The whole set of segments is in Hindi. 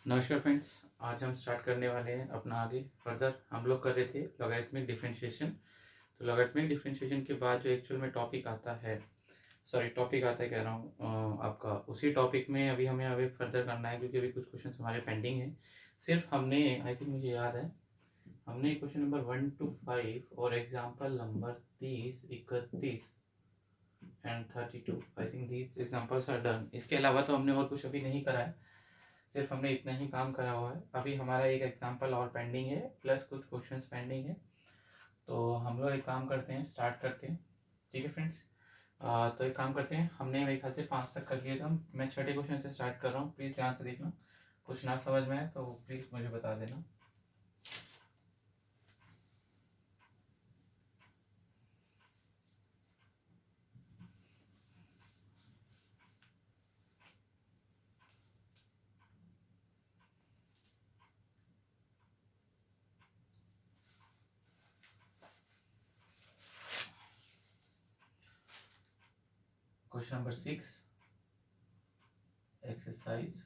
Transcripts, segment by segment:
नमस्कार फ्रेंड्स। आज हम स्टार्ट करने वाले हैं अपना आगे फर्दर। हम लोग कर रहे थे लॉगरिथमिक डिफरेंशिएशन। तो लॉगरिथमिक डिफरेंशिएशन के बाद जो एक्चुअल में टॉपिक आता है, टॉपिक आता है कह रहा हूँ आपका, उसी टॉपिक में अभी हमें अभी फर्दर करना है, क्योंकि अभी कुछ क्वेश्चन हमारे पेंडिंग है। सिर्फ हमने, आई थिंक मुझे याद है, हमने क्वेश्चन नंबर 1 to 5 और example number 30, 31 and 32, I think these examples are done. इसके अलावा तो हमने और कुछ अभी नहीं करा है, सिर्फ हमने इतना ही काम करा हुआ है। अभी हमारा एक एग्जाम्पल और पेंडिंग है, प्लस कुछ क्वेश्चंस पेंडिंग है। तो हम लोग एक काम करते हैं, स्टार्ट करते हैं। ठीक है फ्रेंड्स, तो एक काम करते हैं, हमने मेरे ख्याल से 5 तक कर लिए थे हम। मैं छठे क्वेश्चन से स्टार्ट कर रहा हूँ, प्लीज़ ध्यान से देखना। कुछ ना समझ में आए तो प्लीज़ मुझे बता देना। Question number 6, exercise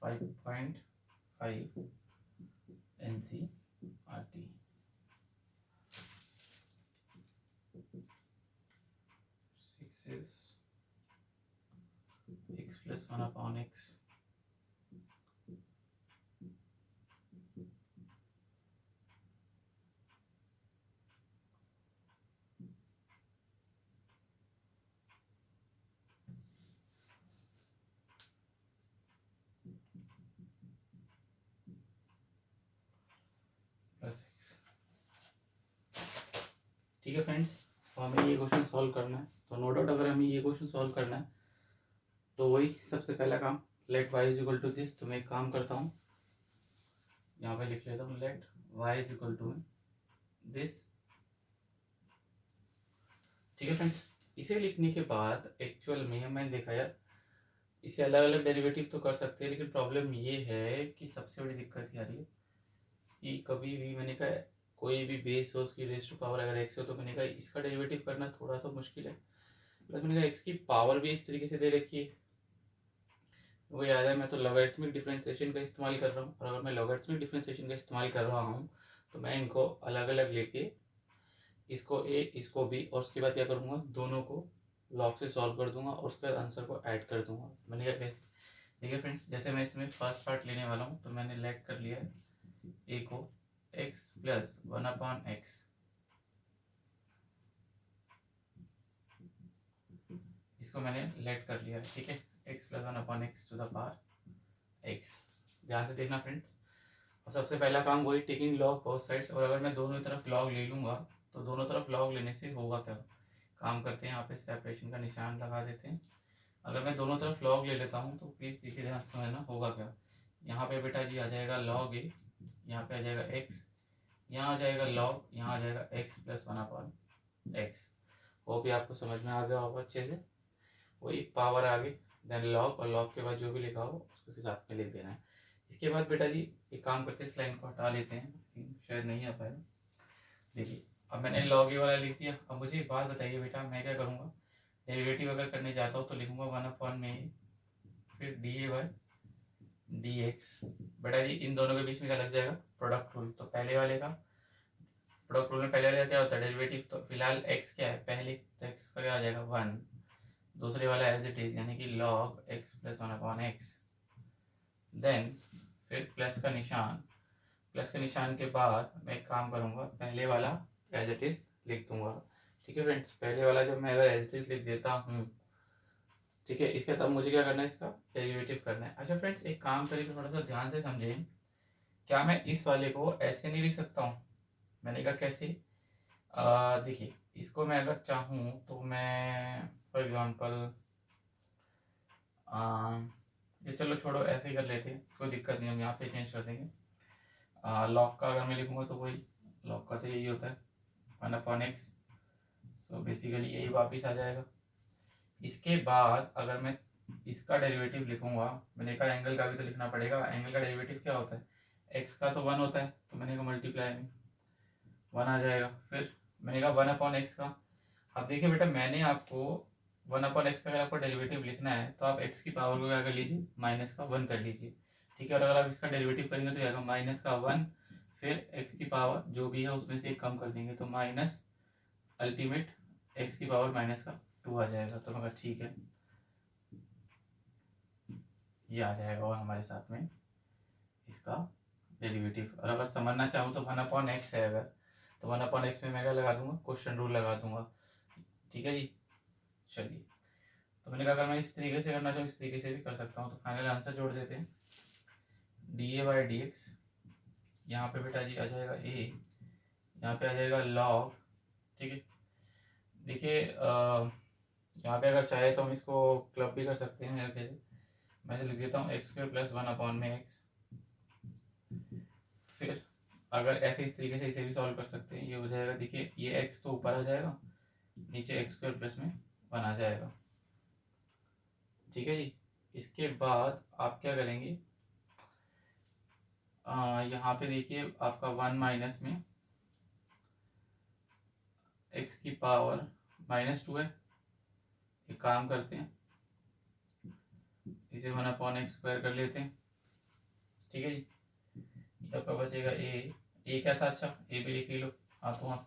5.5 NCERT। 6 is x plus 1 upon x plus x। ठीक है फ्रेंड्स, तो हमें ये क्वेश्चन सॉल्व करना है। तो नो डाउट अगर हमें ये क्वेश्चन सॉल्व करना है तो वही सबसे पहला काम, let y is equal to this. तो मैं एक काम करता हूँ, यहाँ पे लिख लेता हूँ, let y is equal to this. ठीक है फ्रेंड्स, इसे लिखने के बाद एक्चुअल में मैंने देखा यार, इसे अलग अलग डेरिवेटिव तो कर सकते हैं, लेकिन प्रॉब्लम ये है कि सबसे बड़ी दिक्कत ये आ रही है कि कभी भी मैंने कहा कोई भी बेस हो, उसकी रेज टू पावर अगर x हो, तो मैंने कहा इसका डेरिवेटिव करना थोड़ा तो मुश्किल है। प्लस मैंने कहा x की पावर भी इस तरीके से दे रखी है, वो याद है मैं तो लॉगरिथमिक डिफरेंशिएशन का इस्तेमाल कर रहा हूँ। और अगर मैं लॉगरिथमिक डिफरेंशिएशन का इस्तेमाल कर रहा हूँ तो मैं इनको अलग अलग लेके, इसको a इसको b, और उसके बाद क्या करूँगा, दोनों को लॉग से सॉल्व कर दूंगा और उसके बाद आंसर को ऐड कर दूंगा। मैंने कहा कैसे, देखिए फ्रेंड्स, जैसे मैं इसमें फर्स्ट पार्ट लेने वाला हूँ, तो मैंने लेट कर लिया है a को x प्लस 1 अपॉन x, इसको मैंने लेट कर लिया है। ठीक है, x plus 1 upon x to the power x। ध्यान से देखना फ्रेंड्स, और सबसे पहला काम वही, टेकिंग लॉग बोथ साइड्स। और अगर मैं दोनों तरफ लॉग ले लूँगा तो दोनों तरफ लॉग लेने से होगा क्या, काम करते हैं यहाँ पे सेपरेशन का निशान लगा देते हैं। अगर मैं दोनों तरफ लॉग ले लेता हूँ तो प्लीज़ देखिए, ध्यान से समझना होगा क्या। यहाँ पे बेटा जी आ जाएगा लॉग ए, यहाँ पे आ जाएगा x, यहाँ आ जाएगा लॉग, यहाँ आ जाएगा x प्लस 1 अपॉन x। वो भी आपको समझ में आ गया होगा अच्छे से। वही पावर आगे, देन लॉग, और लॉग के बाद जो भी लिखा हो उसके साथ में लिख देना है। इसके बाद बेटा जी एक काम करते हैं, इस लाइन को हटा लेते हैं, शायद नहीं आ पाएगा। देखिए अब मैंने लॉग ए वाला लिख दिया। अब मुझे एक बात बताइए बेटा, मैं क्या करूँगा, डेरिवेटिव अगर करने जाता हूँ तो लिखूंगा 1 अपॉन में, फिर D A by D x. बेटा जी इन दोनों के बीच में क्या लग जाएगा, प्रोडक्ट रूल। तो पहले वाले का प्रोडक्ट रूल में पहले वाले का क्या होता है, डेरिवेटिव। तो फिलहाल एक्स क्या है पहले, तो एक्स का क्या आ जाएगा 1, दूसरे वाला एज इट इज, यानी कि log x plus 1 upon x. Then फिर प्लस का निशान, प्लस के निशान के बाद मैं एक काम करूँगा, पहले वाला एज इट इज लिख दूंगा। ठीक है फ्रेंड्स, पहले वाला जब मैं अगर एज इट इज लिख देता हूँ, ठीक है, इसके तब मुझे क्या करना है, इसका डेरिवेटिव करना है। अच्छा फ्रेंड्स, एक काम करिए, थोड़ा सा ध्यान से समझें। क्या मैं इस वाले को ऐसे नहीं लिख सकता हूँ, मैंने कहा कैसे, देखिए इसको मैं अगर चाहूँ तो मैं फॉर एग्जांपल, ये चलो छोड़ो, ऐसे ही कर लेते हैं, कोई दिक्कत नहीं, हम यहाँ पे चेंज कर देंगे। लॉग का अगर मैं लिखूँगा तो वही, लॉग का तो यही होता है 1 अपॉन एक्स। सो बेसिकली यही वापस आ जाएगा। इसके बाद अगर मैं इसका डेरिवेटिव लिखूंगा, मैंने कहा एंगल का भी तो लिखना पड़ेगा। एंगल का डेरिवेटिव क्या होता है, एक्स का तो 1 होता है, तो मैंने कहा मल्टीप्लाई में 1 आ जाएगा। फिर मैंने कहा 1 अपॉन एक्स का। अब देखिए बेटा, मैंने आपको 1 अपॉन एक्स का अगर आपको डेरिवेटिव लिखना है तो आप एक्स की पावर को क्या कर लीजिए, माइनस का 1 कर लीजिए। ठीक है। और अगर आप इसका डेरिवेटिव करेंगे तो आएगा माइनस का 1, फिर एक्स की पावर जो भी है उसमें से एक कम कर देंगे तो माइनस अल्टीमेट एक्स की पावर माइनस का 2 आ जाएगा। तो मैं कहा ठीक है, ये आ जाएगा और हमारे साथ में इसका डेरिवेटिव। और अगर समझना चाहूँ तो 1/x है, अगर तो 1/x में मैं क्या लगा दूंगा, क्वेश्चन रूल लगा दूंगा। ठीक है जी। चलिए, तो मैंने कहा अगर मैं इस तरीके से करना चाहूँ इस तरीके से भी कर सकता हूँ। तो फाइनल आंसर जोड़ देते हैं, dA/dx यहाँ पे बेटा जी आ जाएगा a, यहाँ पे आ जाएगा log। ठीक है। देखिए यहाँ पे अगर चाहे तो हम इसको क्लब भी कर सकते हैं। कैसे, मैं लिख देता हूँ x² + 1/x। फिर अगर ऐसे इस तरीके से इसे भी सॉल्व कर सकते हैं। ये हो जाएगा, देखिए ये x तो ऊपर आ जाएगा, नीचे x² + में 1 आ जाएगा। ठीक है जी। इसके बाद आप क्या करेंगे, यहाँ पे देखिए आपका 1 माइनस में x की पावर -2 है। एक काम करते हैं, इसे 1/x² कर लेते हैं। ठीक है जी। आपका बचेगा a क्या था, अच्छा a भी लिख लो। हाँ तो हाँ,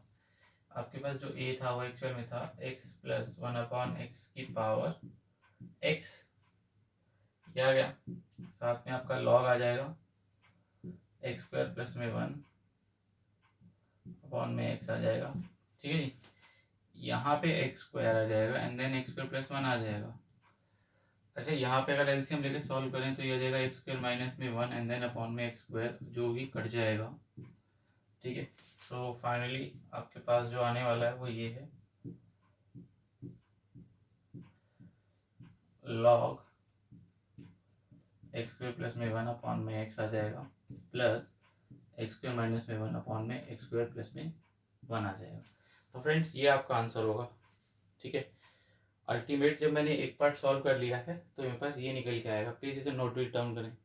आपके पास जो a था वो एक्चुअल में था x + 1/x की पावर x, क्या आ गया, साथ में आपका log आ जाएगा x² + में 1/x आ जाएगा। ठीक है जी। यहाँ पे x² आ जाएगा एंड देन x² + 1 आ जाएगा। अच्छा, यहाँ पे अगर एलसीएम लेके सॉल्व करें तो ये आ जाएगा x² - में 1 एंड देन अपॉन में x², जो भी कट जाएगा। ठीक है। तो फाइनली आपके पास जो आने वाला है वो ये है, log x² + में 1 अपॉन में x आ जाएगा, प्लस x² - में 1 अपॉन में x² + में 1 आ जाएगा। तो फ्रेंड्स ये आपका आंसर होगा। ठीक है। अल्टीमेट जब मैंने एक पार्ट सॉल्व कर लिया है तो मेरे पास ये निकल के आएगा। प्लीज इसे नोट डाउन करें।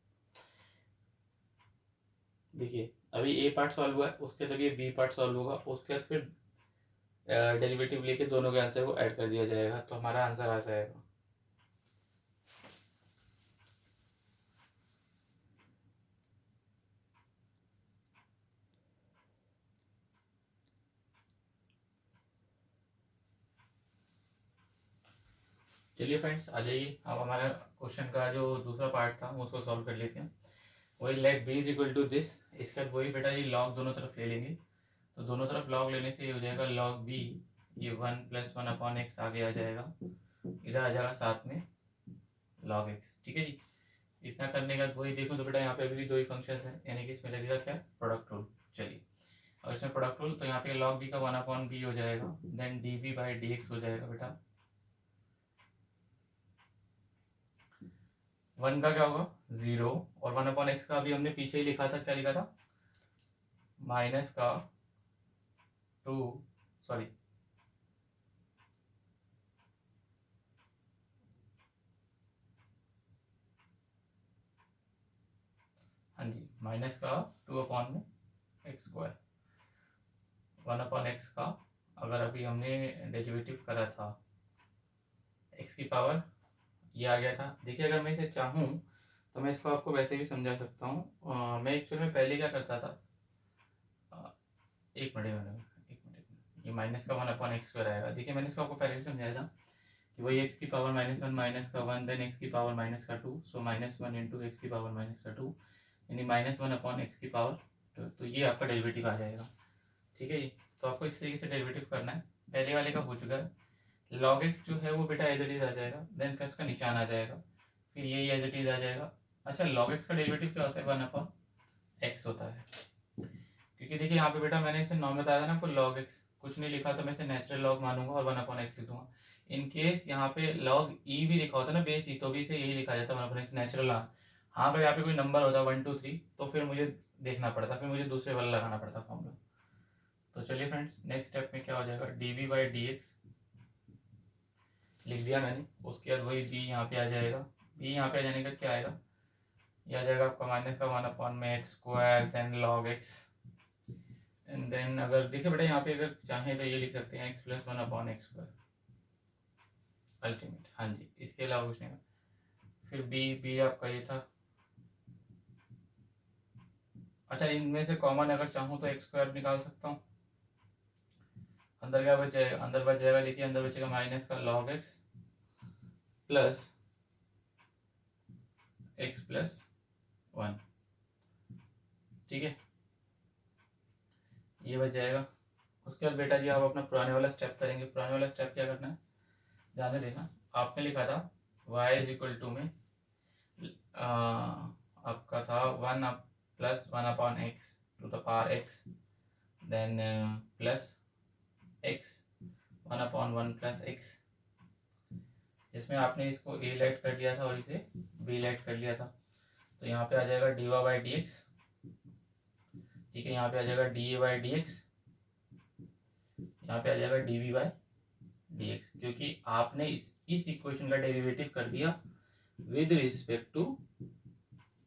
देखिए अभी ए पार्ट सॉल्व हुआ है, उसके बाद ये बी पार्ट सॉल्व होगा, उसके बाद फिर डेरिवेटिव लेके दोनों के आंसर को ऐड कर दिया जाएगा तो हमारा आंसर आ जाएगा। चलिए फ्रेंड्स आ जाइए, अब हमारा क्वेश्चन का जो दूसरा पार्ट था वो उसको सॉल्व कर लेते हैं। वही लेट b = दिस, इसके बाद वही बेटा ये log दोनों तरफ ले लेंगे। तो दोनों तरफ log लेने से ये हो जाएगा log b, ये 1 + 1/x आगे आ जाएगा, इधर आ जाएगा साथ में log x। ठीक है जी। इतना करने के बाद वही देखो तो बेटा यहाँ पे अभी भी दो ही फंक्शन है, यानी कि इसमें लगेगा क्या, प्रोडक्ट रूल। चलिए, और इसमें प्रोडक्ट रूल तो यहाँ पे log b का 1/b हो जाएगा, देन dB/dx हो जाएगा बेटा। 1 का क्या होगा 0, और 1/x का अभी हमने पीछे ही लिखा था, क्या लिखा था, माइनस का 2, सॉरी हाँ जी, माइनस का 2/x²। 1/x का अगर अभी हमने डेरिवेटिव करा था x की पावर, ये आ गया था। देखिए अगर मैं इसे चाहूँ तो मैं इसको आपको वैसे भी समझा सकता हूँ। मैं एक्चुअल में पहले क्या करता था, एक मिनट, ये माइनस का 1/x² आएगा। देखिए मैंने इसको आपको पहले ही समझाया था कि वही x की पावर -1 माइनस का 1 देन x की पावर -2, सो -1 × x की पावर -2 यानी -1/x की पावर 2। तो ये आपका डेरिवेटिव आ जाएगा। ठीक है जी। तो आपको इस तरीके से डेरिवेटिव करना है। पहले वाले का हो चुका है। log x जो है वो बेटा एज इट इज आ जाएगा, देन प्लस का निशान आ जाएगा, फिर यही एज इट इज आ जाएगा। अच्छा, log x का डेरिवेटिव क्या होता है, 1/x होता है। क्योंकि देखिए यहाँ पे बेटा मैंने इसे नॉर्मल बताया था ना, आपको log x कुछ नहीं लिखा तो मैं इसे नेचुरल लॉग मानूंगा और 1/x लिख दूंगा। इन केस यहाँ पे log e भी लिखा होता है ना, बेस e, तो भी इसे यही लिखा जाता है 1/x नेचुरल। हाँ पर यहाँ पे कोई नंबर होता 1 2 3 तो फिर मुझे देखना पड़ता, फिर मुझे दूसरे वाला लगाना पड़ता फॉर्मूला। तो चलिए फ्रेंड्स नेक्स्ट स्टेप में क्या हो जाएगा, dB/dx लिख दिया मैंने। उसके बाद वही b यहाँ पे आ जाएगा। b यहाँ पे आ जाने का क्या आएगा, ये आ जाएगा आपका माइनस का 1/x², then log x and then अगर देखिए बेटा यहाँ पे अगर चाहें तो ये लिख सकते हैं x + 1/x² अल्टीमेट। हाँ जी, इसके अलावा कुछ नहीं। फिर b आपका ये था अच्छा, इनमें से कॉमन अगर चाहूँ तो एक्स स्क्वायर निकाल सकता हूँ। अंदर क्या बच जाएगा, अंदर बच जाएगा, देखिए अंदर बचेगा माइनस का log x plus x plus 1, ठीक है, ये बच जाएगा। उसके बाद बेटा जी आप अपना पुराने वाला स्टेप करेंगे। पुराने वाला स्टेप क्या करना है, ध्यान से देखना। आपने लिखा था y इज इक्वल टू में आपका था 1 plus 1 upon x to the power x, then plus x 1 upon 1 plus x, जिसमें आपने इसको a लेट कर लिया था और इसे b लेट कर लिया था। तो यहाँ पे आ जाएगा d Y by D x, ठीक है, यहाँ पे आ जाएगा d A by D x, यहाँ पे आ जाएगा d B by D x, क्योंकि आपने इस इक्वेशन का डेरिवेटिव कर दिया विद रिस्पेक्ट टू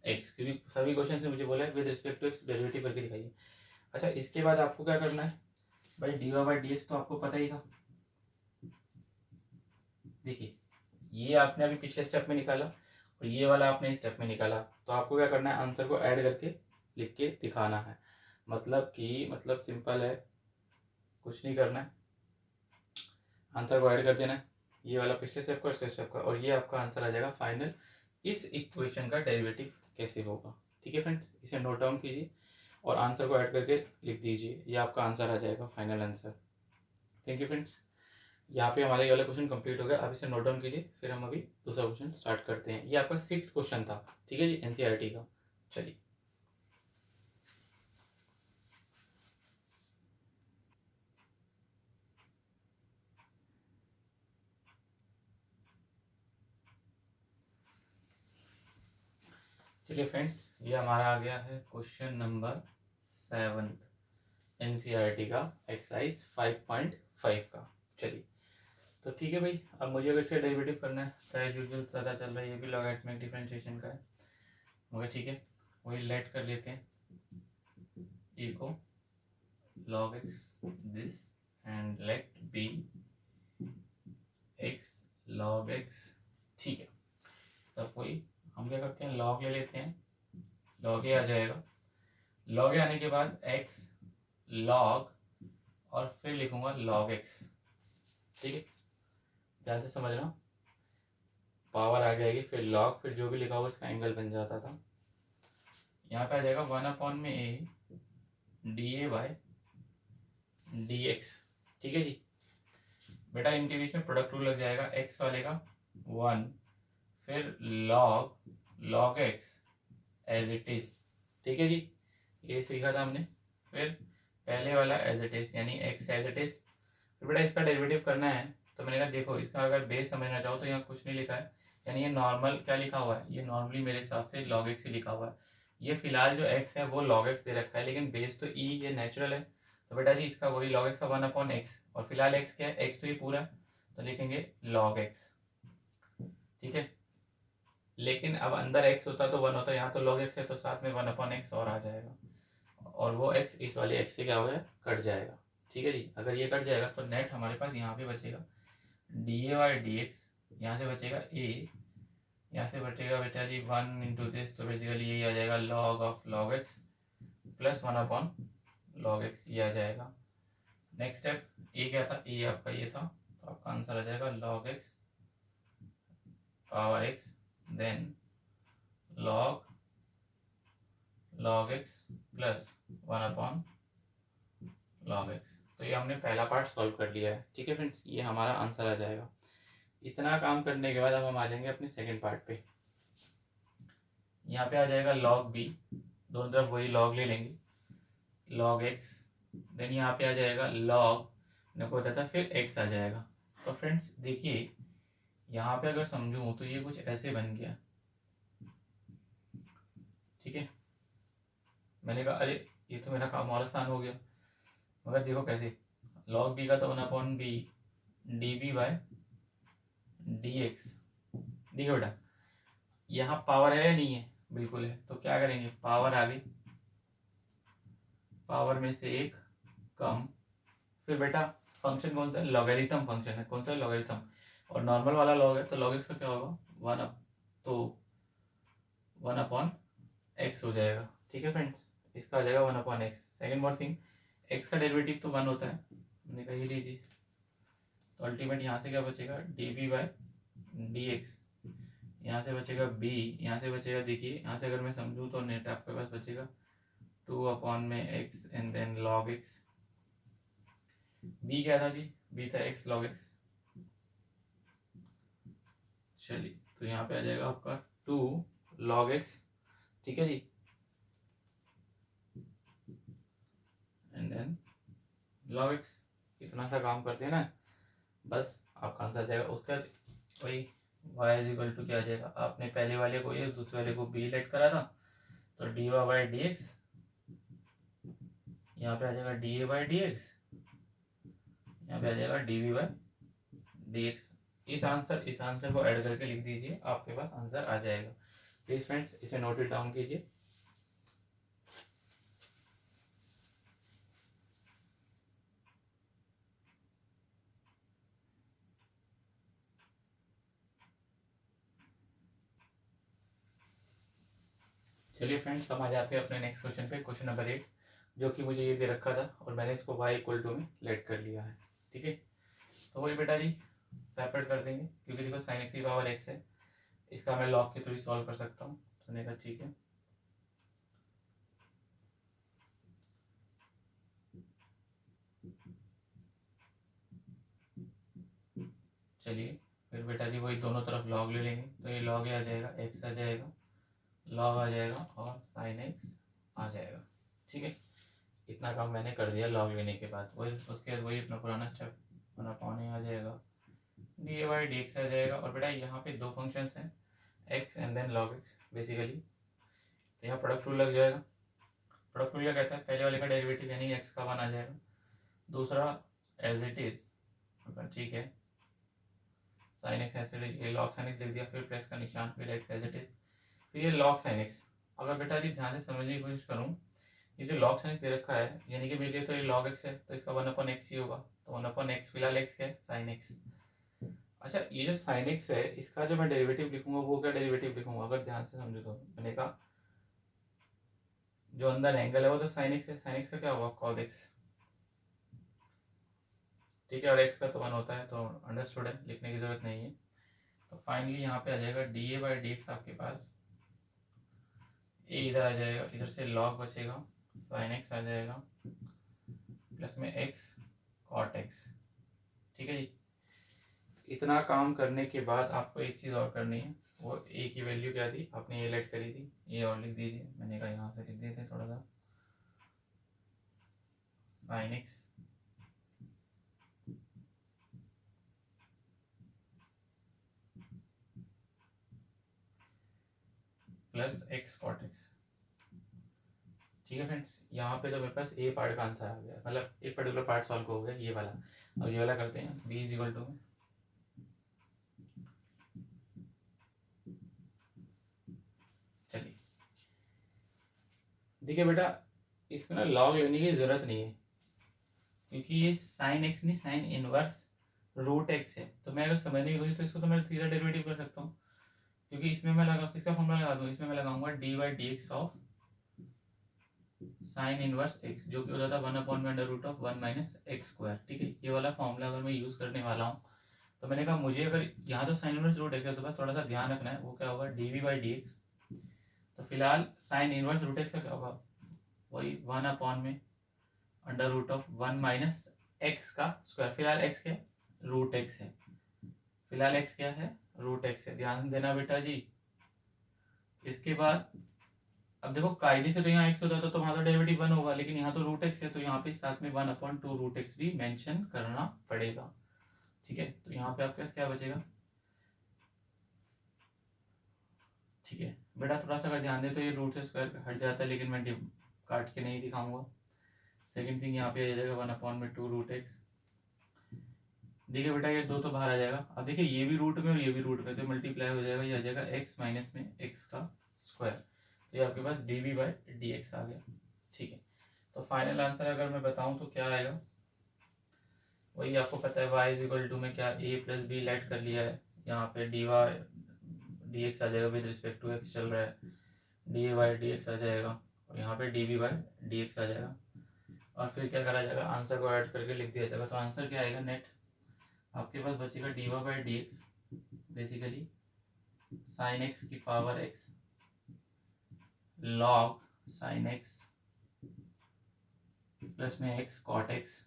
एक्स, क्योंकि सभी क्वेश्चन में मुझे बोला है with respect to x derivative करके दिखाइए। अच्छा, इसके बाद आपको क्या करना है भाई, d Y by D x तो आपको पता ही था। देखिए ये आपने अभी पिछले स्टेप में निकाला और ये वाला आपने इस स्टेप में निकाला, तो आपको क्या करना है, आंसर को ऐड करके लिख के दिखाना है। मतलब सिंपल है, कुछ नहीं करना है, आंसर को ऐड कर देना है, ये वाला पिछले स्टेप का और इस स्टेप का, और ये आपका आंसर आ जाएगा फाइनल। इस इक्वेशन का डेरिवेटिव कैसे होगा, ठीक है फ्रेंड्स, इसे नोट डाउन कीजिए और आंसर को ऐड करके लिख दीजिए, ये आपका आंसर आ जाएगा final answer. Thank you friends, यहाँ पे हमारे ये वाला क्वेश्चन कंप्लीट हो गया। अब इसे नोट डाउन कीजिए, फिर हम अभी दूसरा क्वेश्चन स्टार्ट करते हैं। ये आपका 6th क्वेश्चन था, ठीक है जी, एनसीईआरटी का। चलिए चलिए फ्रेंड्स, ये हमारा आ गया है क्वेश्चन नंबर 7 एनसीईआरटी का, एक्सरसाइज 5.5 का। चलिए तो ठीक है भाई, अब मुझे अगर इसका डेरिवेटिव करना है, एज यूजुअल पता चल रहा है ये भी लॉगरिथमिक डिफरेंशिएशन का है, मगर ठीक है वही लेट कर लेते हैं, ए को log x this and let b x log x, ठीक है। तब कोई हम क्या करते हैं, log ले लेते हैं, log a आ जाएगा, log a आने के बाद x log और फिर लिखूंगा log x, ठीक है, ध्यान से समझना, पावर आ जाएगी फिर log, फिर जो भी लिखा हुआ उसका एंगल बन जाता था। यहाँ पे आ जाएगा 1 अपॉन में a d a by d x, ठीक है जी। बेटा इनके बीच में प्रोडक्ट रूल लग जाएगा, x वाले का 1 फिर log x as it is, ठीक है जी, ये सीखा था हमने। फिर पहले वाला एज इट इज यानी x एज इट इज। फिर बेटा इसका डेरिवेटिव करना है, तो मैंने कहा देखो इसका अगर बेस समझना चाहो तो यहाँ कुछ नहीं लिखा है, यानी ये नॉर्मल क्या लिखा हुआ है, ये नॉर्मली मेरे हिसाब से log x ही लिखा हुआ है। ये फिलहाल जो x है वो log x दे रखा है, लेकिन बेस तो e ये नेचुरल है, तो बेटा जी इसका वही log x का 1 अपॉन एक्स, और फिलहाल x क्या है, x तो ये पूरा, तो लिखेंगे log x, ठीक है। लेकिन अब अंदर x होता तो 1 होता, यहाँ तो log x है तो साथ में 1 अपॉन एक्स और आ जाएगा, और वो x इस वाले x से क्या हो गया, कट जाएगा, ठीक है जी। अगर ये कट जाएगा तो नेट हमारे पास यहाँ पे बचेगा D A by D x, यहाँ से बचेगा a, यहाँ से बचेगा बेटा जी 1 इंटू दिस, तो बेसिकली यही आ जाएगा log of log x plus 1 upon log x, ये आ जाएगा। नेक्स्ट स्टेप ए क्या था, ए आपका ये था, तो आपका आंसर आ जाएगा log x power x then log x plus 1 upon log x। तो ये हमने पहला पार्ट सॉल्व कर लिया है, ठीक है फ्रेंड्स, ये हमारा आंसर आ जाएगा। इतना काम करने के बाद अब हम आ जाएंगे अपने सेकेंड पार्ट पे। यहाँ पे आ जाएगा log b, दोनों तरफ वही log ले लेंगे, log x, देन यहाँ पे आ जाएगा log मेरे को बताया था, फिर x आ जाएगा। तो फ्रेंड्स देखिए यहाँ पे अगर समझूं तो ये कुछ ऐसे बन गया, ठीक है। मैंने कहा अरे ये तो मेरा काम और आसान हो गया, मगर देखो कैसे, log b का तो 1 upon b d b by d x. देखो बेटा यहाँ पावर है या नहीं है, बिल्कुल है, तो क्या करेंगे, पावर आ गई, पावर में से एक कम, फिर बेटा फंक्शन कौन सा है, लॉगरिथम फंक्शन है, कौन सा है, लॉगरिथम, और नॉर्मल वाला लॉग है तो log x का क्या होगा 1 तो 1 अपॉन एक्स हो जाएगा, ठीक है फ्रेंड्स। इसका आ जाएगा 1/x। Second more thing, x का डेरिवेटिव तो 1 होता है, मैंने कहा ये लीजिए, तो अल्टीमेट यहाँ से क्या बचेगा dv/dx, यहाँ से बचेगा b, यहाँ से बचेगा, देखिए यहाँ से अगर मैं समझूँ तो नेट आपके पास बचेगा 2/x and then log x। b क्या था जी, b था x log x। चलिए तो यहाँ पे आ जाएगा आपका 2 log x, ठीक है जी, एंड देन log x। इतना सा काम करते हैं ना, बस आपका आंसर आ जाएगा। उसका वही y इज इक्वल टू क्या आ जाएगा, आपने पहले वाले को ये, दूसरे वाले को b लेट करा था, तो dy/dx, यहाँ पे आ जाएगा dA/dx, यहाँ पे आ जाएगा dV/dx। इस आंसर को ऐड करके लिख दीजिए, आपके पास आंसर आ जाएगा। प्लीज फ्रेंड्स इसे नोट इट डाउन कीजिए। चलिए फ्रेंड्स, हम आ जाते हैं अपने नेक्स्ट क्वेश्चन पे, क्वेश्चन नंबर 8, जो कि मुझे ये दे रखा था और मैंने इसको y इक्वल टू में लेट कर लिया है, ठीक है। तो वही बेटा जी सेपरेट कर देंगे, क्योंकि देखो sin x की पावर x है, इसका मैं लॉग के थ्रू सॉल्व कर सकता हूँ, तो मैंने कहा ठीक है। चलिए फिर बेटा जी वही दोनों तरफ लॉग ले लेंगे, तो ये लॉग आ जाएगा, x आ जाएगा, लॉग आ जाएगा और sin x आ जाएगा, ठीक है। इतना काम मैंने कर दिया लॉग लेने के बाद। वही उसके बाद वही अपना पुराना स्टेप, 1/a आ जाएगा, dy/dx आ जाएगा। और बेटा यहाँ पे दो फंक्शंस हैं, x and then log x basically, तो यहाँ प्रोडक्ट रूल लग जाएगा। प्रोडक्ट रूल क्या कहता है, पहले वाले का डेरिवेटिव यानी x का 1 आ जाएगा, दूसरा एज इट इज, ठीक है, sin x ऐसे ये log sin x लिख दिया, फिर प्लस का निशान, फिर x एज इट इज, फिर ये log sin x। अगर बेटा जी ध्यान से समझने की कोशिश करूँ, ये जो log sin x दे रखा है, यानी कि मेरे लिए तो ये log x है, तो इसका 1/x ही होगा, तो 1/x, फिलहाल x क्या है, sin x। अच्छा ये जो sin x है, इसका जो मैं डेरिवेटिव लिखूंगा वो क्या डेरिवेटिव लिखूंगा, अगर ध्यान से समझो तो मैंने कहा जो अंदर एंगल है वो तो sin x है, sin x का क्या होगा cos x, ठीक है, और x का तो 1 होता है, तो अंडरस्टूड है, लिखने की जरूरत नहीं है। तो फाइनली यहाँ पे आ जाएगा dA/dx आपके पास, a इधर आ जाएगा, इधर से log बचेगा, sin x आ जाएगा, प्लस में x cot x, ठीक है जी। इतना काम करने के बाद आपको एक चीज़ और करनी है, वो a की वैल्यू क्या थी, आपने ये लेट करी थी, ये और लिख दीजिए, मैंने कहा यहाँ से लिख देते थोड़ा सा, sin x plus x cot x, ठीक है फ्रेंड्स। यहाँ पे तो मेरे पास ए पार्ट का आंसर आ गया, मतलब एक पर्टिकुलर पार्ट सॉल्व हो गया, ये वाला। अब ये वाला करते हैं, b इज इक्वल टू, चलिए देखिए बेटा, इसमें ना लॉग लेने की जरूरत नहीं है, क्योंकि ये साइन एक्स नहीं, साइन इनवर्स रूट एक्स है। तो मैं अगर समझने की कोशिश, तो इसको तो मैं सीधा डेरिवेटिव कर सकता हूँ, क्योंकि इसमें मैं लगा, किसका फॉर्मूला लगा दूँ, इसमें मैं लगाऊंगा dy/dx of sine inverse x, जो कि हो जाता है 1/√1 - x², ठीक है। ये वाला फॉर्मूला अगर मैं यूज करने वाला हूँ, तो मैंने कहा मुझे अगर यहाँ तो साइन इनवर्स रूट एक्स है, तो बस थोड़ा सा ध्यान रखना है, वो क्या होगा dv/dx। तो फिलहाल साइन इनवर्स रूट एक्स का क्या होगा, वही 1/√1 - x का स्क्वायर। फिलहाल x क्या है, रूट एक्स है, फिलहाल x क्या है, रूट एक्स है, ध्यान देना बेटा जी। इसके बाद अब देखो कायदे से तो यहाँ x होता था तो वहां तो डेरिवेटिव 1 होगा, लेकिन यहाँ तो रूट एक्स है, तो यहाँ पे साथ में 1/2√x भी मेंशन करना पड़ेगा, ठीक है। तो यहाँ पे आपके पास क्या बचेगा, ठीक है बेटा, थोड़ा सा अगर ध्यान दे तो ये रूट से स्क्वायर हट जाता है, लेकिन मैं काट के नहीं दिखाऊंगा। सेकेंड थिंग यहाँ पे आ जाएगा 1/2√x। देखिए बेटा ये दो तो बाहर आ जाएगा, अब देखिए ये भी रूट में और ये भी रूट में, तो मल्टीप्लाई हो जाएगा, ये आ जाएगा x माइनस में x का स्क्वायर, तो ये आपके पास dv/dx आ गया, ठीक है। तो फाइनल आंसर अगर मैं बताऊं तो क्या आएगा, वही आपको पता है, y इज इक्वल टू में क्या a प्लस बी लेट कर लिया है, यहाँ पे dy/dx आ जाएगा, विद रिस्पेक्ट टू x चल रहा है, dy/dx आ जाएगा, और यहाँ पे D we by D X आ जाएगा। और फिर क्या करा जाएगा, आंसर को ऐड करके लिख दिया जाएगा। तो आंसर क्या आएगा, नेट आपके पास बचेगा D Y by D X, basically sine X की power X log sine X plus में एक्स कॉट एक्स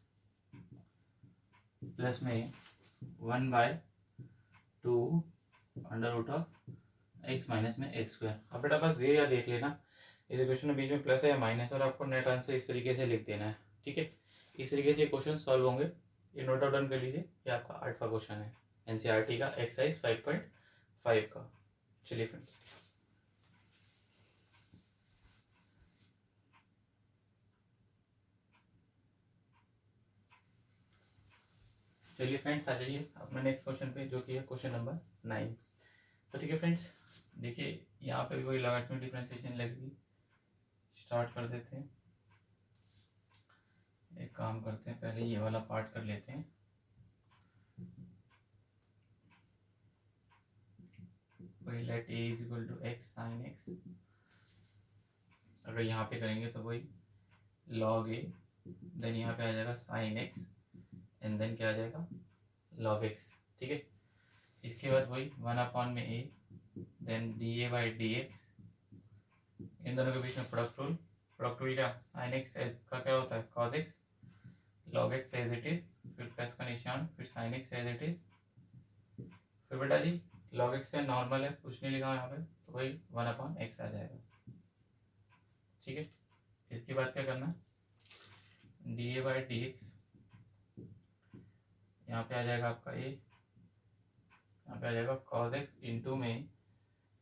प्लस में 1/2 under root of X minus में एक्स स्क्वायर। अब बेटा बस दे या देख लेना, इस इक्वेशन में बीच में प्लस है या माइनस, और आपको नेट आंसर इस तरीके से लिख देना है। ठीक है, इस तरीके से क्वेश्चन सॉल्व होंगे। ये नोट डाउन कर लीजिए, ये आपका 8वां क्वेश्चन है एनसीईआरटी का एक्सरसाइज 5.5 का। चलिए फ्रेंड्स, आ जाइए अपने नेक्स्ट क्वेश्चन पे, जो कि है क्वेश्चन नंबर 9। तो ठीक है फ्रेंड्स, देखिए यहाँ पे भी कोई लॉगरिथमिक डिफरेंशिएशन लगेगी। स्टार्ट कर देते हैं। एक काम करते हैं, पहले ये वाला पार्ट कर लेते हैं। वही let a is equal to x sine x, अगर यहाँ पे करेंगे तो वही लॉग ए, देन यहाँ पे आ जाएगा साइन एक्स, एंड देन क्या आ जाएगा लॉग एक्स। ठीक है, इसके बाद वही 1 में A, then D A by D X, इन दोनों के बीच में प्रोडक्ट रूल क्या, साइन एक्स का क्या होता है cos X, log X as it is, फिर प्लस का निशान, फिर sine x as it is, फिर बेटा जी लॉग एक्स से नॉर्मल है, कुछ नहीं लिखा यहाँ पे, तो वही 1/x आ जाएगा। ठीक है, इसके बाद क्या करना है, d A by D x, यहाँ पे आ जाएगा आपका ए, यहाँ पे आ जाएगा कॉस एक्स इंटू में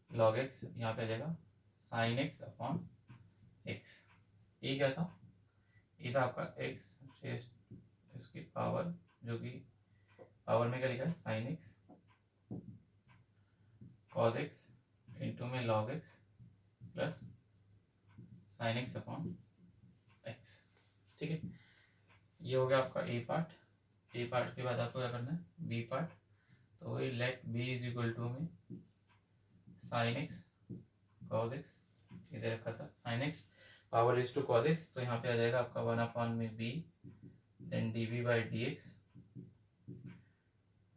लॉग एक्स, यहाँ पे आ जाएगा साइन एक्स अपॉन एक्स। ये क्या था, ये था आपका एक्स इसकी पावर, जो कि पावर में क्या लिखा है sine x cos X into में log x plus sine X upon X. ठीक है, ये हो गया आपका ए पार्ट। ए पार्ट के बाद आपको क्या करना है बी पार्ट, तो वही let b is equal to में साइन एक्स कॉस एक्स, इधर रखा था sine x power is two cos x, तो यहाँ पे आ जाएगा आपका 1 में b, then d we by D x.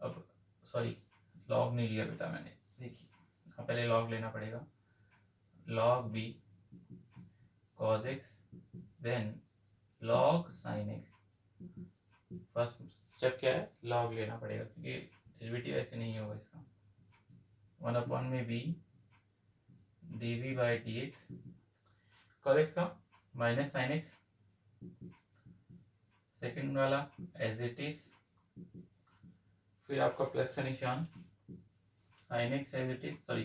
अब सॉरी लॉग नहीं लिया बेटा मैंने, देखिए पहले लॉग लेना पड़ेगा, log b cos x then log sine x. First step क्या है, लॉग लेना पड़ेगा, क्योंकि डेरिवेटिव ऐसे नहीं होगा इसका। 1 में b d we by D x, cos x का माइनस साइन एक्स, सेकेंड वाला एज इट इज, फिर आपका प्लस का निशान, sine x as it is, sorry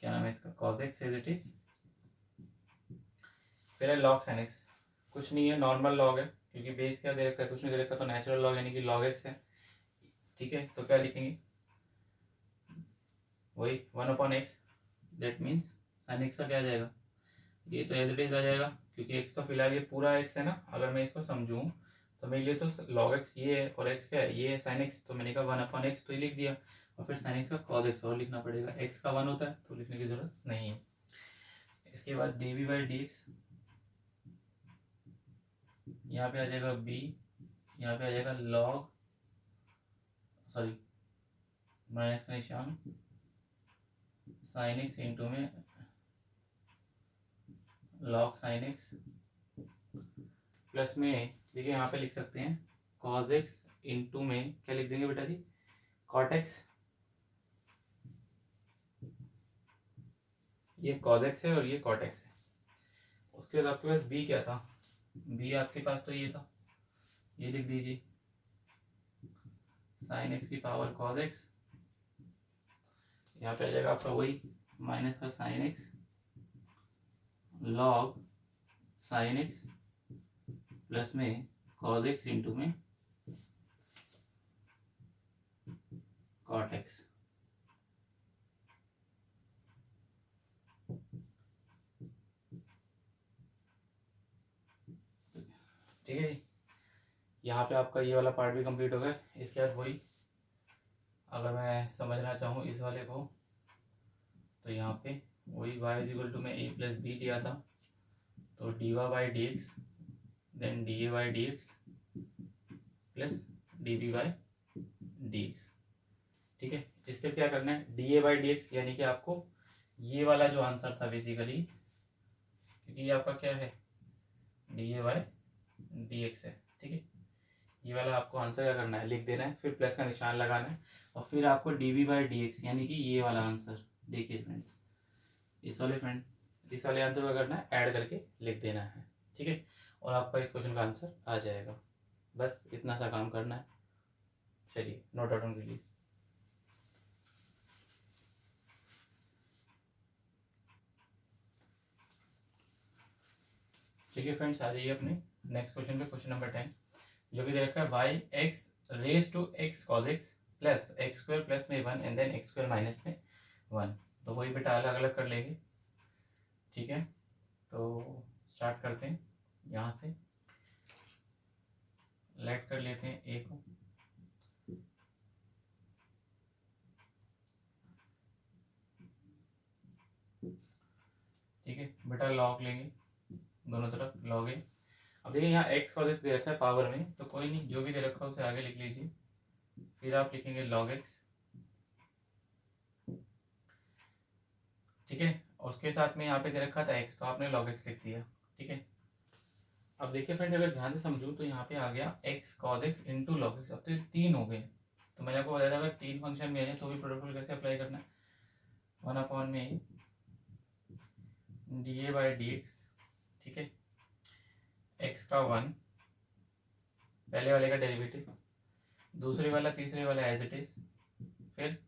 क्या नाम है इसका cos x as it is, फिर है लॉग साइन एक्स, कुछ नहीं है नॉर्मल लॉग है, क्योंकि बेस क्या दे रखा है, कुछ नहीं दे रखा, तो नेचुरल लॉग यानी कि लॉग एक्स है। ठीक है, तो क्या लिखेंगे वही 1/x, that means sign X का क्या आ जाएगा, ये तो एज इट इज आ जाएगा, क्योंकि एक्स तो फिलहाल ये पूरा एक्स है ना। अगर मैं इसको समझूं तो मेरे लिए तो लॉग एक्स ये है और एक्स क्या है, ये है साइन एक्स, तो मैंने कहा 1/x तो ये लिख दिया, और फिर साइन एक्स का कॉस एक्स और लिखना पड़ेगा। एक्स का 1 होता है तो लिखने की जरूरत नहीं है। इसके बाद d we by D x, यहाँ पे आ जाएगा बी, यहाँ पे आ जाएगा लॉग सॉरी माइनस का निशान साइन एक्स इंटू में लॉग साइन एक्स प्लस में, देखिए यहाँ पे लिख सकते हैं कॉस एक्स इंटू में क्या लिख देंगे बेटा जी कॉट एक्स, ये कॉस एक्स है और ये कॉट एक्स है। उसके बाद आपके पास बी क्या था, बी आपके पास तो ये था, ये लिख दीजिए साइन एक्स की पावर कॉस एक्स, यहाँ पे आ जाएगा आपका वही माइनस का sine x log sine X plus में कॉस एक्स इंटू में कॉट एक्स। ठीक है जी, यहाँ पे आपका ये वाला पार्ट भी कंप्लीट हो गया। इसके बाद वही अगर मैं समझना चाहूँ इस वाले को, तो यहाँ पे वही y इज इक्वल टू में a प्लस बी लिया था, तो d Y by D x then D A by D x plus D B by D x. ठीक है, इसके क्या करना है, d A by D x यानी कि आपको ये वाला जो आंसर था बेसिकली, क्योंकि ये आपका क्या है d A by D x है। ठीक है, ये वाला आपको आंसर क्या करना है, लिख देना है, फिर प्लस का निशान लगाना है और फिर आपको d B by D x यानी कि ये वाला आंसर, देखिए फ्रेंड्स इस वाले आंसर का करना है ऐड करके लिख देना है। ठीक है, और आपका इस क्वेश्चन का आंसर आ जाएगा। बस इतना सा काम करना है। चलिए नोट डाउन के लिए ठीक है फ्रेंड्स, आ जाइए अपने नेक्स्ट क्वेश्चन पे, क्वेश्चन नंबर 10 जो कि दे रखा है y x raise to x cos x plus x square plus में 1 and then x square minus में 1। तो वही बेटा अलग अलग कर लेंगे। ठीक है, तो स्टार्ट करते हैं यहाँ से, लेट कर लेते हैं ए को। ठीक है बेटा, लॉग लेंगे दोनों तरफ, लॉग ए। अब देखिए यहाँ एक्स कॉज एक्स दे रखा है पावर में, तो कोई नहीं, जो भी दे रखा है उसे आगे लिख लीजिए। फिर आप लिखेंगे लॉग एक्स। ठीक है, और उसके साथ में यहाँ पे दे रखा था एक्स, तो आपने लॉग एक्स लिख दिया। ठीक है, अब देखिए फ्रेंड्स अगर ध्यान से समझूं तो यहाँ पे आ गया x cos x into log x. अब तो ये 3 हो गए। तो मैंने आपको बताया था अगर 3 फंक्शन में है तो भी प्रोडक्ट रूल कैसे अप्लाई करना है, 1/में D A by D x. ठीक है, एक्स का 1 पहले वाले का डेरिवेटिव, दूसरे वाला तीसरे वाला एज इट इज, फिर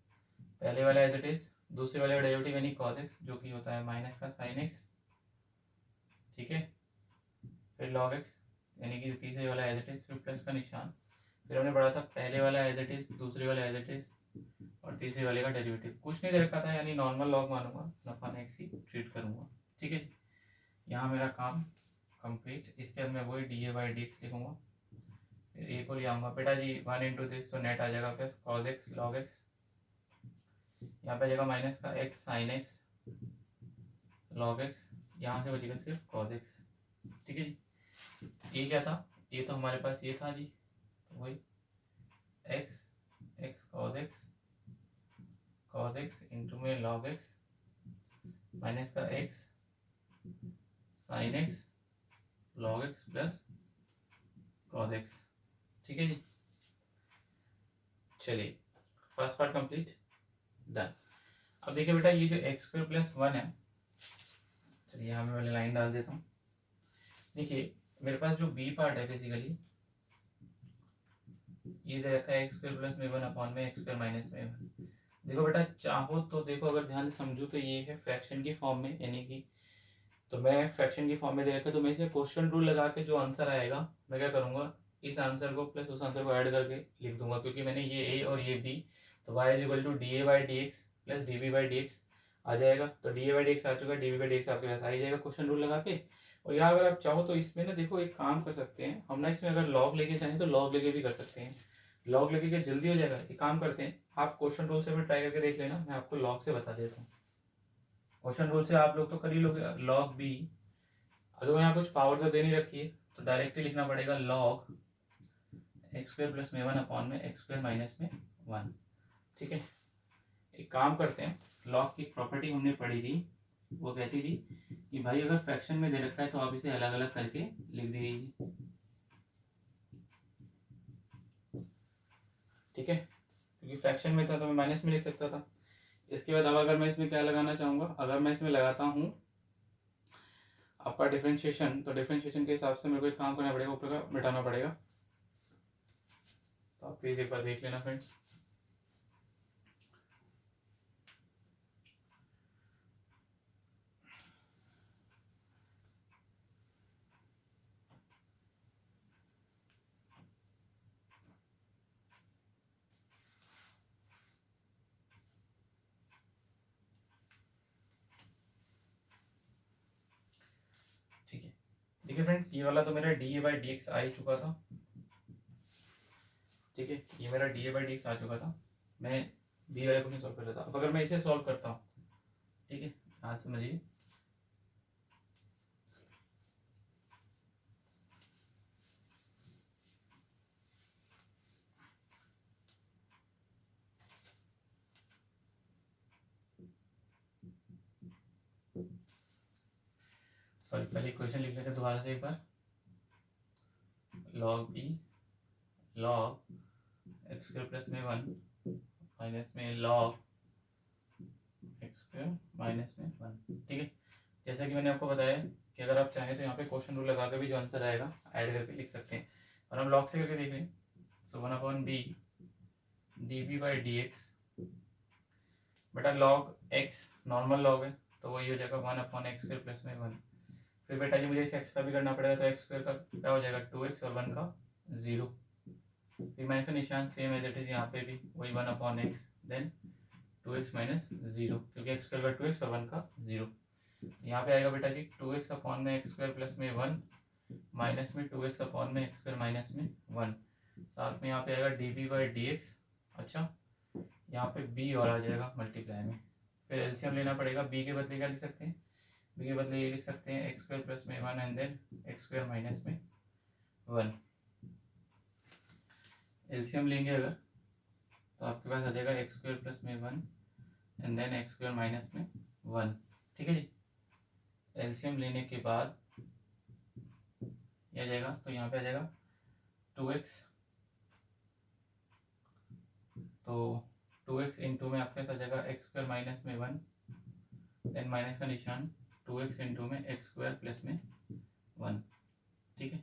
पहले वाला एज इट इज, दूसरे वाले का डेरिवेटिव यानी कॉस एक्स जो कि होता है माइनस का साइन एक्स। ठीक है, फिर लॉग एक्स यानी कि तीसरे वाला एज इट इज, फिर प्लस का निशान, फिर हमने पढ़ा था पहले वाला एज इट इज, दूसरे वाला एज इट इज और तीसरे वाले का डेरिवेटिव। कुछ नहीं दे रखा था यानी नॉर्मल लॉग मानूंगा, नफा एक्स ही ट्रीट करूंगा। ठीक है, यहाँ मेरा काम कंप्लीट। इसके बाद मैं वही D A by D x लिखूंगा, फिर ए को ले आऊँगा बेटा जी 1 इंटू दिस, तो नेट आ जाएगा plus cos x log x, यहाँ पे आ जाएगा माइनस का x sine x log x, यहाँ से बचेगा सिर्फ कॉज एक्स। ठीक है जी, ये क्या था, ये तो हमारे पास ये था जी, तो वही x x cos x into में लॉग एक्स माइनस का x sine x log x plus cos x. ठीक है जी, चलिए फर्स्ट पार्ट कंप्लीट, डन। अब देखिए बेटा ये जो एक्स स्क्वायर प्लस 1 है, चलिए यहाँ मैं वाली लाइन डाल देता हूँ। देखिए मेरे पास जो बी पार्ट है बेसिकली ये दे रखा है एक्स स्क्वायर प्लस में 1/में एक्स स्क्वायर माइनस में 1। देखो बेटा चाहो तो देखो, अगर ध्यान से समझूं तो ये है फ्रैक्शन की फॉर्म में, यानी कि तो मैं फ्रैक्शन की फॉर्म में दे रखा है, तो मैं इसे क्वेश्चन रूल लगा के जो आंसर आएगा मैं क्या करूंगा, इस आंसर को प्लस उस आंसर को ऐड करके लिख दूंगा, क्योंकि मैंने ये ए और ये बी, तो Y is equal to D A by D x plus D B by D X आ जाएगा। तो D A by D X आ चुका है, D B by D X आपके पास आ ही जाएगा क्वेश्चन रूल लगा के। और यहाँ अगर आप चाहो तो इसमें ना देखो एक काम कर सकते हैं हम ना, इसमें अगर लॉग लेके चाहें तो लॉग लेके भी कर सकते हैं, लॉग लेके के जल्दी हो जाएगा। एक काम करते हैं, आप क्वेश्चन रूल से भी ट्राई करके देख लेना, मैं आपको लॉग से बता देता हूँ। क्वेश्चन रूल से आप लोग तो कर ही लोगे, लॉग बी, अगर यहाँ कुछ पावर तो दे नहीं रखी है तो डायरेक्टली लिखना पड़ेगा लॉग एक्स स्क्वायर प्लस में 1/में एक्स स्क्वायर माइनस में 1। ठीक है, एक काम करते हैं, लॉग की प्रॉपर्टी हमने पढ़ी थी, वो कहती थी कि भाई अगर फ्रैक्शन में दे रखा है तो आप इसे अलग अलग करके लिख दीजिए। ठीक है, क्योंकि फ्रैक्शन में था तो मैं माइनस में लिख सकता था। इसके बाद अब अगर मैं इसमें क्या लगाना चाहूँगा, अगर मैं इसमें लगाता हूँ आपका डिफरेंशिएशन, तो डिफरेंशिएशन के हिसाब से मेरे को एक काम करना पड़ेगा, ऊपर का मिटाना पड़ेगा। तो आप प्लीज एक बार देख लेना फ्रेंड्स। ठीक है, देखिए फ्रेंड्स ये वाला तो मेरा D A by D X आ ही चुका था। ठीक है, ये मेरा D A by D X आ चुका था, मैं बी वाले क्वेश्चन सॉल्व कर रहा था। अब अगर मैं इसे सॉल्व करता हूँ, ठीक है ध्यान समझिए, सॉरी पहले इक्वेशन लिख लेते हैं दोबारा से एक बार। log b log x square plus में 1 माइनस में log एक्स स्क्वायर माइनस में 1। ठीक है, जैसा कि मैंने आपको बताया कि अगर आप चाहें तो यहाँ पे क्वेश्चन रूल लगा के भी जो आंसर आएगा ऐड करके लिख सकते हैं, और हम log से करके देख रहे हैं। सो 1/b db by D x बेटा log x नॉर्मल लॉग है तो वही हो जाएगा 1/x स्क्वायर प्लस में 1। फिर बेटा जी मुझे इस x का भी करना पड़ेगा, तो x स्क्वायर का क्या हो जाएगा 2x और 1 का 0। फिर माइनस का निशान सेम एज इट इज यहाँ पे भी वही 1/x देन 2x माइनस 0, क्योंकि x स्क्वायर का 2x और 1 का 0। यहाँ पे आएगा बेटा जी 2x अपॉन में एक्स स्क्वायर प्लस में 1 माइनस में 2x अपॉन में एक्स स्क्वायर माइनस में 1। साथ में यहाँ पे आएगा db बाई डी एक्स। अच्छा, यहाँ पे b और आ जाएगा मल्टीप्लाई में। फिर एलसीएम लेना पड़ेगा, b के बदले क्या लिख सकते हैं, b के बदले ये लिख सकते हैं एक्स स्क्वायर प्लस में 1 and then x square minus में 1। एलसीएम लेंगे अगर तो आपके पास आ जाएगा एक्स स्क्वायर प्लस में 1 and then x square minus में 1। ठीक है जी, एलसीएम लेने के बाद ये आ जाएगा, तो यहाँ पे आ जाएगा 2x, तो 2x इंटू में आपके पास आ जाएगा एक्स स्क्वायर माइनस में 1 देन माइनस का निशान 2x इंटू में एक्स स्क्वायर प्लस में 1। ठीक है,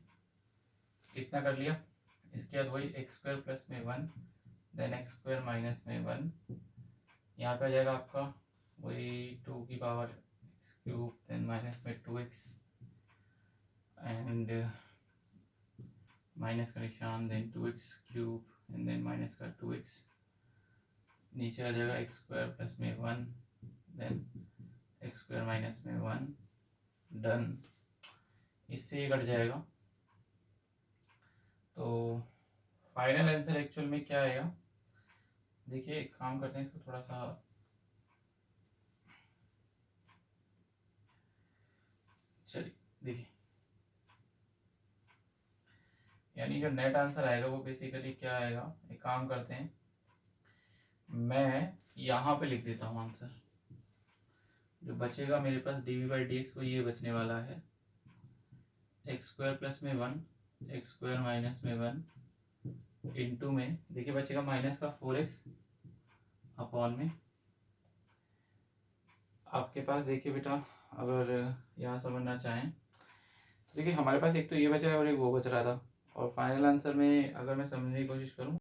इतना कर लिया। इसके बाद वही एक्स स्क्वायर प्लस में 1 देन एक्स स्क्वायर माइनस में 1। यहाँ पे आ जाएगा आपका वही 2 की power x cube then minus में 2x एंड माइनस का निशान then 2x cube and then minus का 2x। नीचे आ जाएगा एक्स स्क्वायर प्लस में 1 देन एक्स स्क्वायर माइनस में 1 डन। इससे ये कट जाएगा, तो फाइनल आंसर एक्चुअल में क्या आएगा देखिए, एक काम करते हैं, इसको थोड़ा सा चलिए देखिए, यानी जो नेट आंसर आएगा वो बेसिकली क्या आएगा, एक काम करते हैं, मैं यहाँ पे लिख देता हूँ आंसर। जो बचेगा मेरे पास D we by D X, वो ये बचने वाला है एक्स स्क्वायर प्लस में 1 एक्स स्क्वायर माइनस में 1 इंटू में देखिए बचेगा माइनस का 4x अपॉन में आपके पास देखिए बेटा, अगर यहाँ समझना चाहें तो देखिए हमारे पास एक तो ये बचा है और एक वो बच रहा था, और फाइनल आंसर में अगर मैं समझने की कोशिश करूँ